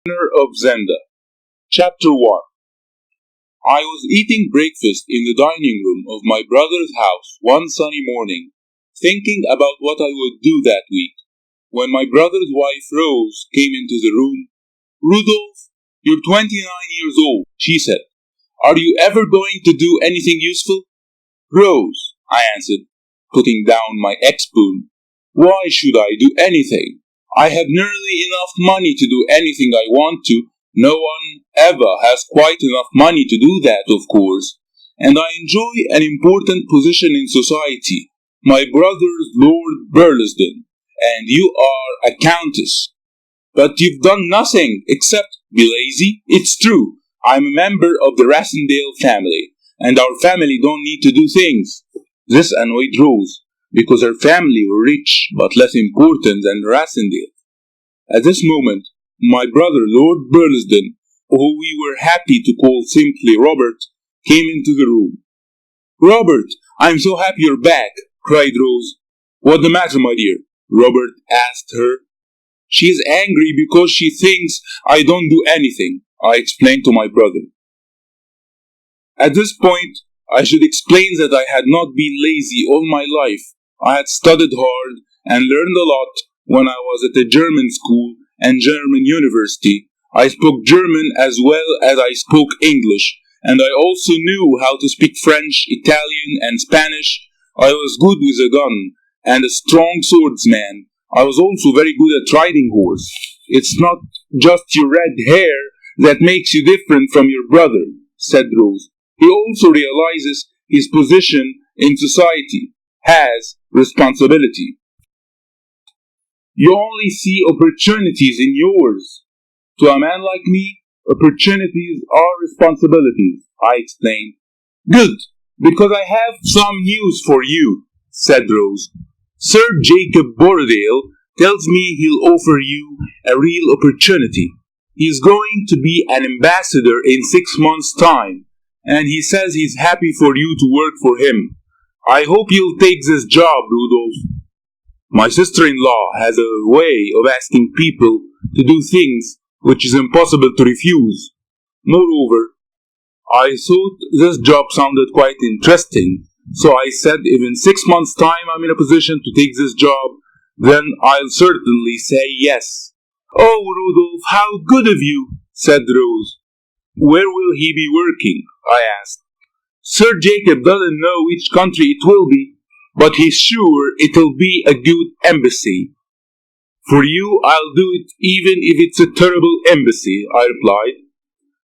Prisoner of Zenda Chapter 1. I was eating breakfast in the dining room of my brother's house one sunny morning, thinking about what I would do that week, when my brother's wife Rose came into the room. "Rudolph, you're 29 years old," she said. "Are you ever going to do anything useful?" "Rose," I answered, putting down my egg-spoon, "why should I do anything? I have nearly enough money to do anything I want to. No one ever has quite enough money to do that, of course. And I enjoy an important position in society. My brother's Lord Burlesdon, and you are a countess. But you've done nothing except be lazy. It's true. I'm a member of the Rassendale family, and our family don't need to do things." This annoyed Rose, because her family were rich but less important than Rassendale. At this moment, my brother Lord Burlesdon, who we were happy to call simply Robert, came into the room. "Robert, I'm so happy you're back," cried Rose. "What's the matter, my dear?" Robert asked her. "She's angry because she thinks I don't do anything," I explained to my brother. At this point, I should explain that I had not been lazy all my life. I had studied hard and learned a lot when I was at a German school and German university. I spoke German as well as I spoke English, and I also knew how to speak French, Italian, and Spanish. I was good with a gun and a strong swordsman. I was also very good at riding horse. "It's not just your red hair that makes you different from your brother," said Rose. "He also realizes his position in society, has responsibility. You only see opportunities in yours. To a man like me, opportunities are responsibilities," I explained. "Good, because I have some news for you," said Rose. "Sir Jacob Borrodale tells me he'll offer you a real opportunity. He's going to be an ambassador in 6 months' time, and he says he's happy for you to work for him. I hope you'll take this job, Rudolph." My sister-in-law has a way of asking people to do things which is impossible to refuse. Moreover, I thought this job sounded quite interesting, so I said if in 6 months' time I'm in a position to take this job, then I'll certainly say yes. "Oh, Rudolph, how good of you," said Rose. "Where will he be working?" I asked. "Sir Jacob doesn't know which country it will be, but he's sure it'll be a good embassy." "For you, I'll do it even if it's a terrible embassy," I replied.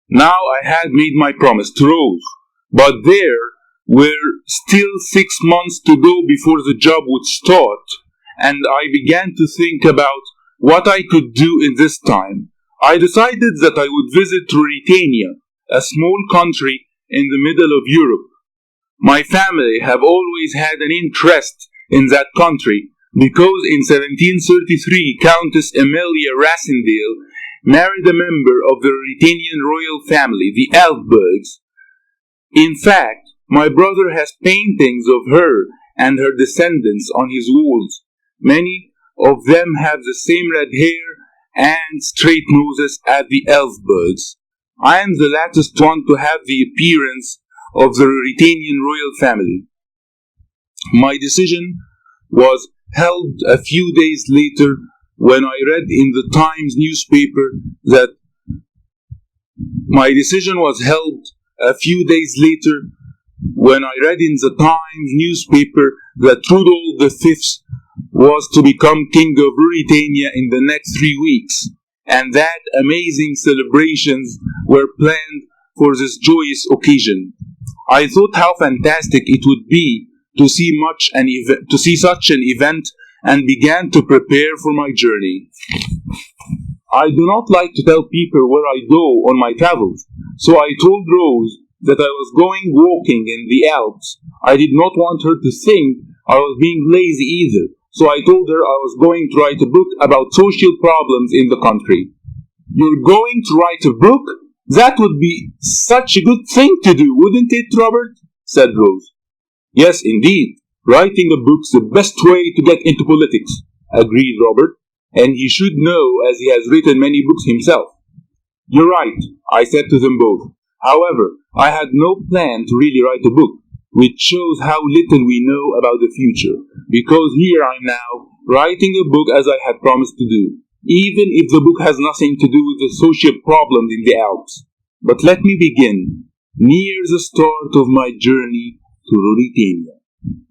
Now I had made my promise to Rose, but there were still 6 months to go before the job would start, and I began to think about what I could do in this time. I decided that I would visit Ruritania, a small country in the middle of Europe. My family have always had an interest in that country because in 1733 Countess Amelia Rassendale married a member of the Ruritanian royal family, the Elfbergs. In fact, my brother has paintings of her and her descendants on his walls. Many of them have the same red hair and straight noses as the Elfbergs. I am the latest one to have the appearance of the Ruritanian royal family. My decision was held a few days later when I read in the Times newspaper that Rudolf V was to become King of Ruritania in the next 3 weeks, and that amazing celebrations were planned for this joyous occasion. I thought how fantastic it would be to see such an event, and began to prepare for my journey. I do not like to tell people where I go on my travels, so I told Rose that I was going walking in the Alps. I did not want her to think I was being lazy either, so I told her I was going to write a book about social problems in the country. "You're going to write a book? That would be such a good thing to do, wouldn't it, Robert?" said Rose. "Yes, indeed. Writing a book's the best way to get into politics," agreed Robert, "and he should know as he has written many books himself. You're right, I said to them both. However, I had no plan to really write a book, which shows how little we know about the future, because here I'm now, writing a book as I had promised to do, even if the book has nothing to do with the social problems in the Alps. But let me begin, near the start of my journey to Ruritania.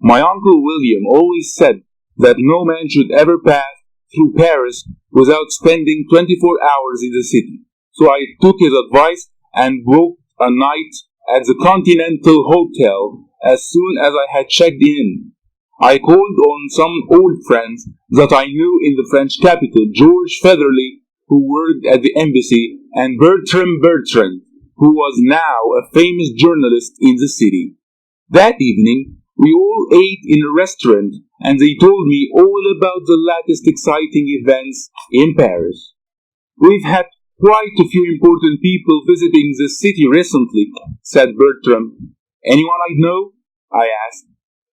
My Uncle William always said that no man should ever pass through Paris without spending 24 hours in the city. So I took his advice and booked a night at the Continental Hotel as soon as I had checked in. I called on some old friends that I knew in the French capital, George Featherly, who worked at the embassy, and Bertrand, who was now a famous journalist in the city. That evening, we all ate in a restaurant, and they told me all about the latest exciting events in Paris. We've had quite a few important people visiting the city recently, said Bertram. Anyone I know? I asked.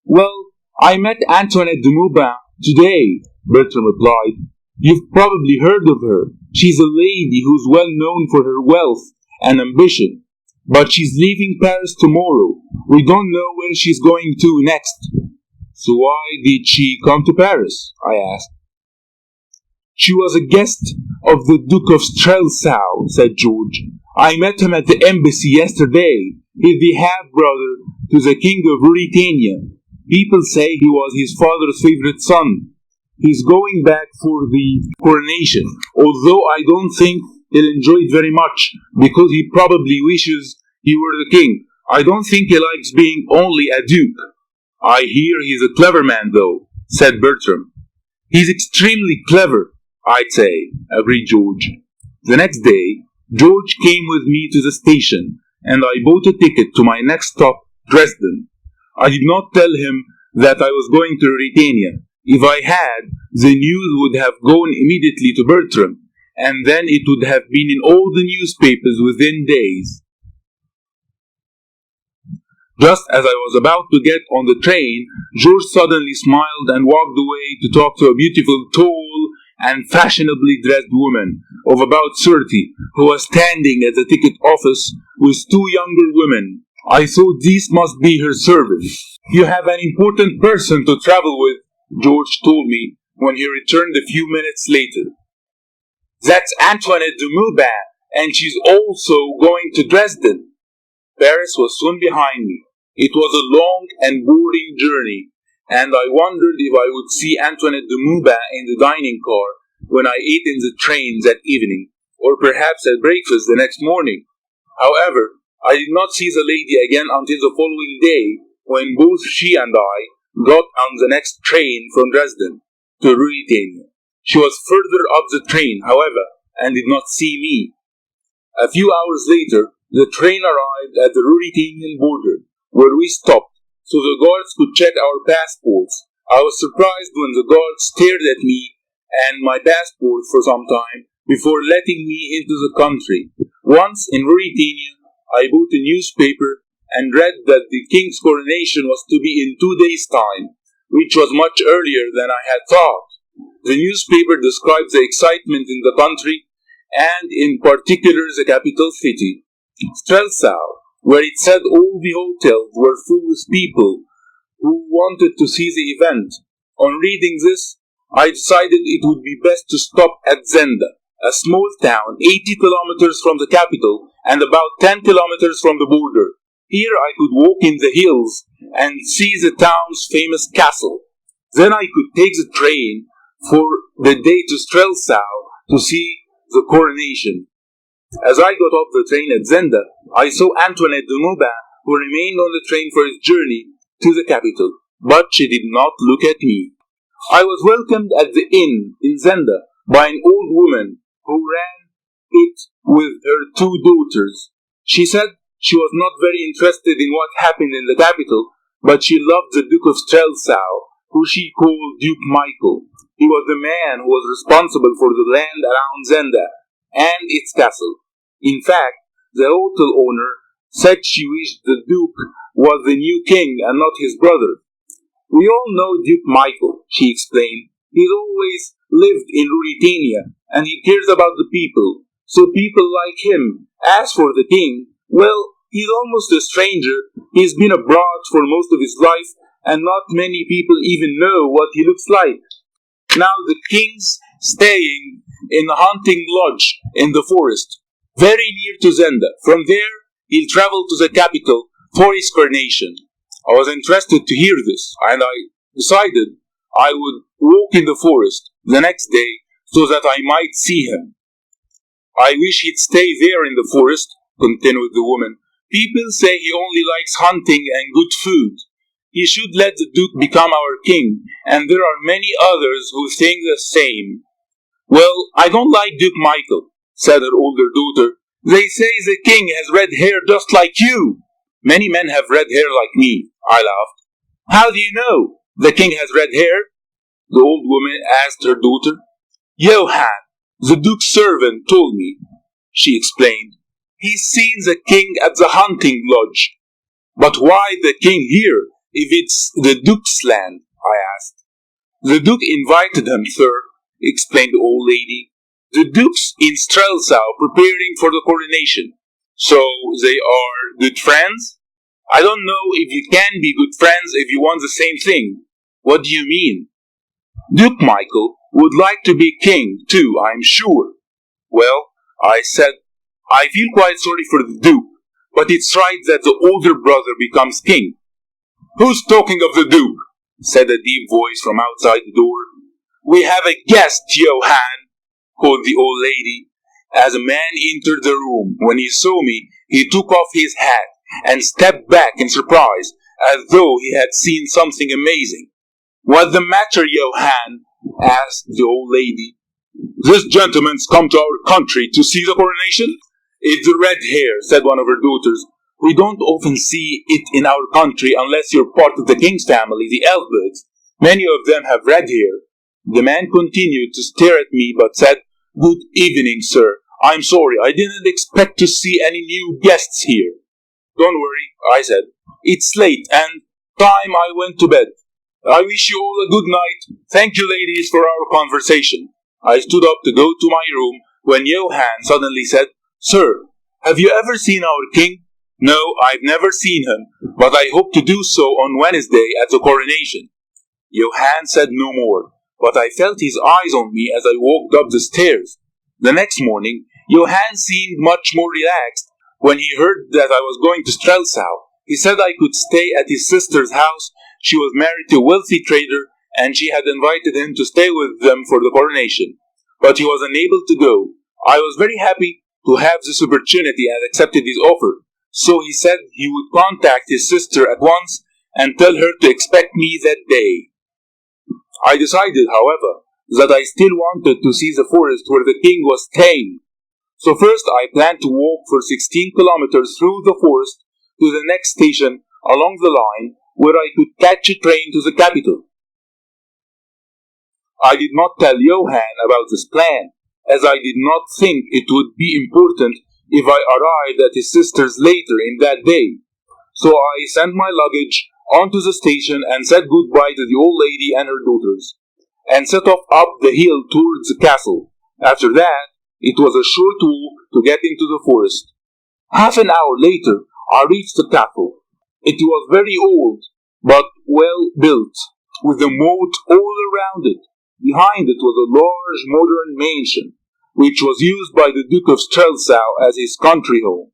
Well, I met Antoinette de Maubin today, Bertram replied. You've probably heard of her. She's a lady who's well known for her wealth and ambition. But she's leaving Paris tomorrow. We don't know where she's going to next. So why did she come to Paris? I asked. She was a guest of the Duke of Strelsau, said George. I met him at the embassy yesterday. He's the half-brother to the King of Ruritania. People say he was his father's favorite son. He's going back for the coronation, although I don't think he'll enjoy it very much, because he probably wishes he were the king. I don't think he likes being only a duke. I hear he's a clever man, though, said Bertram. He's extremely clever, I'd say, agreed George. The next day, George came with me to the station, and I bought a ticket to my next stop, Dresden. I did not tell him that I was going to Ruritania. If I had, the news would have gone immediately to Bertram, and then it would have been in all the newspapers within days. Just as I was about to get on the train, George suddenly smiled and walked away to talk to a beautiful, tall, and fashionably dressed woman of about 30 who was standing at the ticket office with two younger women. I thought these must be her servants. You have an important person to travel with, George told me when he returned a few minutes later. That's Antoinette de Maubin, and she's also going to Dresden. Paris was soon behind me. It was a long and boring journey, and I wondered if I would see Antoinette de Maubin in the dining car when I ate in the train that evening, or perhaps at breakfast the next morning. However, I did not see the lady again until the following day, when both she and I got on the next train from Dresden to Ruritania. She was further up the train, however, and did not see me. A few hours later, the train arrived at the Ruritanian border, where we stopped, so the guards could check our passports. I was surprised when the guards stared at me and my passport for some time before letting me into the country. Once in Ruritania, I bought a newspaper and read that the king's coronation was to be in 2 days' time, which was much earlier than I had thought. The newspaper described the excitement in the country, and in particular the capital city, Strelsau, where it said all the hotels were full with people who wanted to see the event. On reading this, I decided it would be best to stop at Zenda, a small town 80 kilometers from the capital and about 10 kilometers from the border. Here I could walk in the hills and see the town's famous castle. Then I could take the train for the day to Strelsau to see the coronation. As I got off the train at Zenda, I saw Antoinette de Maubin, who remained on the train for his journey to the capital, but she did not look at me. I was welcomed at the inn in Zenda by an old woman who ran it with her two daughters. She said she was not very interested in what happened in the capital, but she loved the Duke of Strelsau, who she called Duke Michael. He was the man who was responsible for the land around Zenda and its castle. In fact, the hotel owner said she wished the Duke was the new king and not his brother. We all know Duke Michael, she explained. He's always lived in Ruritania, and he cares about the people. so people like him. As for the king, well, he's almost a stranger. He's been abroad for most of his life, and not many people even know what he looks like. Now the king's staying in a hunting lodge in the forest, very near to Zenda. From there, he'll travel to the capital for his coronation. I was interested to hear this, and I decided I would walk in the forest the next day so that I might see him. I wish he'd stay there in the forest, continued the woman. People say he only likes hunting and good food. He should let the Duke become our king, and there are many others who think the same. Well, I don't like Duke Michael, said her older daughter. They say the king has red hair just like you. Many men have red hair like me, I laughed. How do you know the king has red hair? The old woman asked her daughter. Johann, the duke's servant, told me, she explained. He's seen the king at the hunting lodge. But why the king here, if it's the duke's land? I asked. The duke invited him, sir, explained the old lady. The duke's in Strelsau preparing for the coronation. So they are good friends? I don't know if you can be good friends if you want the same thing. What do you mean? Duke Michael would like to be king too, I'm sure. Well, I said, I feel quite sorry for the duke, but it's right that the older brother becomes king. Who's talking of the duke? Said a deep voice from outside the door. We have a guest, Johann, called the old lady. As a man entered the room, when he saw me, he took off his hat and stepped back in surprise, as though he had seen something amazing. What's the matter, Johann? Asked the old lady. This gentleman's come to our country to see the coronation? It's the red hair, said one of her daughters. We don't often see it in our country unless you're part of the king's family, the Elberts. Many of them have red hair. The man continued to stare at me, but said, Good evening, sir. I'm sorry, I didn't expect to see any new guests here. Don't worry, I said. It's late, and time I went to bed. I wish you all a good night. Thank you, ladies, for our conversation. I stood up to go to my room when Johann suddenly said, Sir, have you ever seen our king? No, I've never seen him, but I hope to do so on Wednesday at the coronation. Johann said no more, but I felt his eyes on me as I walked up the stairs. The next morning, Johann seemed much more relaxed. When he heard that I was going to Strelsau, he said I could stay at his sister's house. She was married to a wealthy trader, and she had invited him to stay with them for the coronation. But he was unable to go. I was very happy to have this opportunity and accepted his offer. So he said he would contact his sister at once and tell her to expect me that day. I decided, however, that I still wanted to see the forest where the king was staying. So first I planned to walk for 16 kilometers through the forest to the next station along the line where I could catch a train to the capital. I did not tell Johann about this plan, as I did not think it would be important if I arrived at his sister's later in that day. So I sent my luggage onto the station and said goodbye to the old lady and her daughters, and set off up the hill towards the castle. After that, it was a short walk to get into the forest. Half an hour later, I reached the castle. It was very old, but well built, with a moat all around it. Behind it was a large modern mansion, which was used by the Duke of Strelsau as his country home.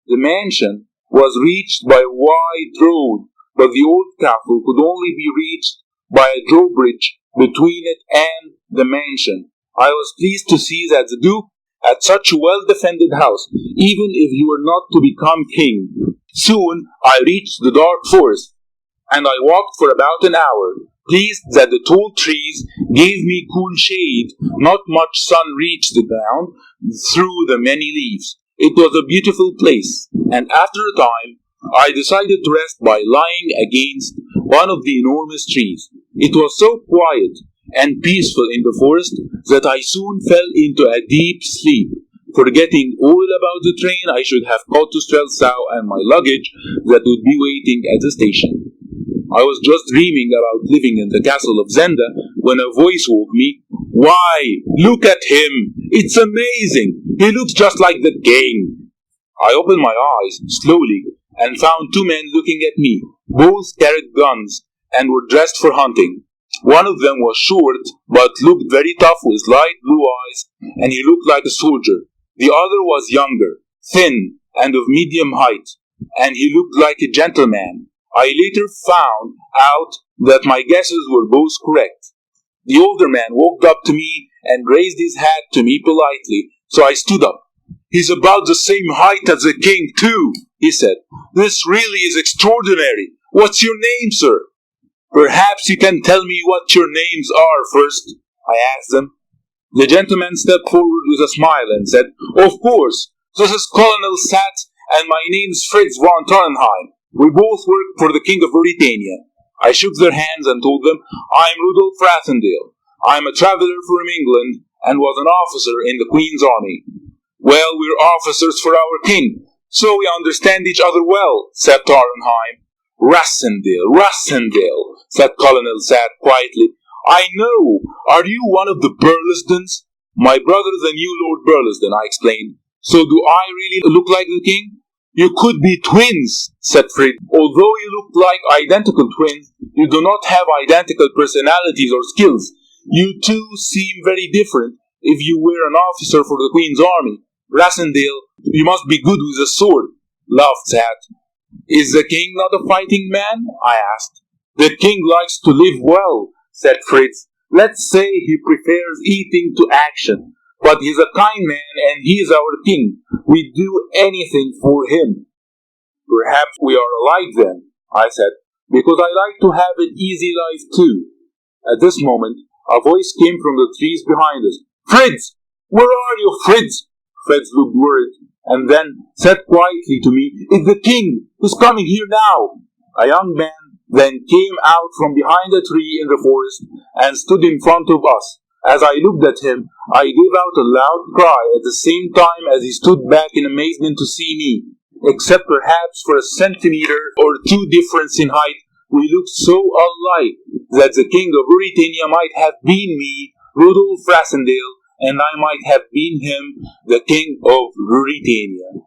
The mansion was reached by a wide road, but the old castle could only be reached by a drawbridge between it and the mansion. I was pleased to see that the Duke had such a well-defended house, even if he were not to become king. Soon I reached the dark forest, and I walked for about an hour, pleased that the tall trees gave me cool shade. Not much sun reached the ground through the many leaves. It was a beautiful place, and after a time I decided to rest by lying against one of the enormous trees. It was so quiet and peaceful in the forest that I soon fell into a deep sleep, forgetting all about the train I should have caught to Strelsau and my luggage that would be waiting at the station. I was just dreaming about living in the castle of Zenda when a voice woke me. Why, look at him! It's amazing! He looks just like the king! I opened my eyes slowly and found two men looking at me. Both carried guns and were dressed for hunting. One of them was short but looked very tough with light blue eyes, and he looked like a soldier. The other was younger, thin, and of medium height, and he looked like a gentleman. I later found out that my guesses were both correct. The older man walked up to me and raised his hat to me politely, so I stood up. "He's about the same height as the king, too," he said. "This really is extraordinary. What's your name, sir?" "Perhaps you can tell me what your names are first," I asked them. The gentleman stepped forward with a smile and said, "Of course, this is Colonel Sat, and my name's Fritz von Tarnheim. We both work for the King of Mauritania." I shook their hands and told them, "I'm Rudolf Rassendale. I'm a traveler from England and was an officer in the Queen's army." "Well, we're officers for our king, so we understand each other well," said Tarnheim. Rassendale, said Colonel Sat quietly. "I know. Are you one of the Burlesdons?" "My brother's the new Lord Burlesdon," I explained. "So do I really look like the king?" "You could be twins," said Fritz. "Although you look like identical twins, you do not have identical personalities or skills. You two seem very different if you were an officer for the Queen's army. Rassendale, you must be good with a sword," laughed Sat. "Is the king not a fighting man?" I asked. "The king likes to live well," said Fritz. "Let's say he prefers eating to action. But he's a kind man and he is our king. We'd do anything for him." "Perhaps we are alike then," I said, "because I like to have an easy life too." At this moment, a voice came from the trees behind us. "Fritz! Where are you, Fritz?" Fritz looked worried and then said quietly to me, "It's the king. He's coming here now." A young man then came out from behind a tree in the forest and stood in front of us. As I looked at him, I gave out a loud cry at the same time as he stood back in amazement to see me. Except perhaps for a centimeter or two difference in height, we looked so alike that the king of Mauritania might have been me, Rudolf Rassendale, and I might have been him, the king of Mauritania.